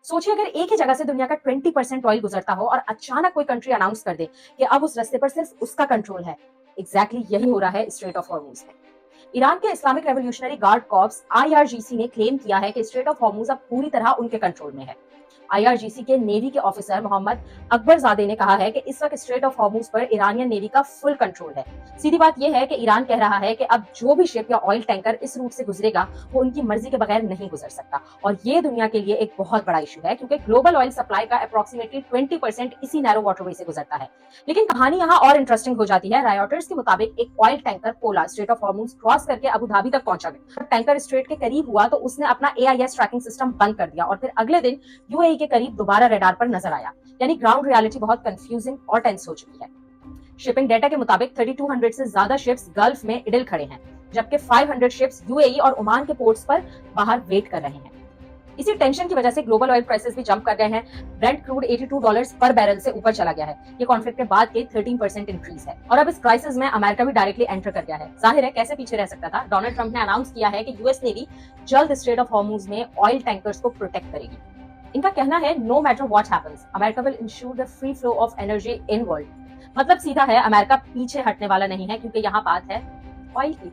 सोचिए अगर एक ही जगह से दुनिया का 20% ऑयल गुजरता हो और अचानक कोई कंट्री अनाउंस कर दे कि अब उस रास्ते पर सिर्फ उसका कंट्रोल है। एग्जैक्टली यही हो रहा है स्ट्रेट ऑफ हॉर्मूज में। ईरान के Islamic revolutionary guard corps IRGC ने क्लेम किया है कि स्ट्रेट ऑफ हॉर्मूज अब पूरी तरह उनके कंट्रोल में है। आईआरजीसी के नेवी के ऑफिसर मोहम्मद अकबरजादे ने कहा है कि इस वक्त स्ट्रेट ऑफ हॉर्मूज पर ईरानियन नेवी का फुल कंट्रोल है। सीधी बात यह है कि ईरान कह रहा है कि अब जो भी शिप या ऑयल टैंकर इस रूट से गुजरेगा वो उनकी मर्जी के बगैर नहीं गुजर सकता। और ये दुनिया के लिए एक बहुत बड़ा इशू है क्योंकि ग्लोबल ऑयल सप्लाई का अप्रोक्सीमेटली 20% इसी नैरो वाटरवे से गुजरता है। लेकिन कहानी यहाँ और इंटरेस्टिंग हो जाती है। रायोटर्स के मुताबिक एक oil tanker Pola straight of Hormuz cross करके अबू धाबी तक पहुंचा गया। टैंकर स्ट्रेट के करीब हुआ तो उसने अपना एआईएस ट्रैकिंग सिस्टम बंद कर दिया और फिर अगले दिन यूएई के करीब दोबारा रडार पर नजर आया। यानी ग्राउंड रियलिटी बहुत कंफ्यूजिंग और टेंस हो चुकी है। शिपिंग डेटा के मुताबिक 3200 से ज्यादा शिप्स गल्फ में इडल खड़े हैं, जबकि 500 शिप्स यूएई और ओमान के पोर्ट्स पर बाहर वेट कर रहे हैं। इसी टेंशन की वजह से ग्लोबल ऑयल प्राइसेस भी जंप कर गए हैं। ब्रेंट क्रूड $82 पर बैरल से ऊपर चला गया है। ये कॉन्फ्लिक्ट के बाद के 13% इंक्रीज है और अब इस क्राइसिस में अमेरिका भी डायरेक्टली एंटर कर गया है। जाहिर है कैसे पीछे रह सकता था। डोनाल्ड ट्रंप ने अनाउंस किया है कि यूएस नेवी जल्द स्ट्रेट ऑफ हॉर्मूज में ऑयल टैंकर्स को प्रोटेक्ट करेगी। इनका कहना है no matter what happens America will ensure the free flow of energy in world. मतलब सीधा है, अमेरिका पीछे हटने वाला नहीं है क्योंकि यहाँ बात है ऑयल की।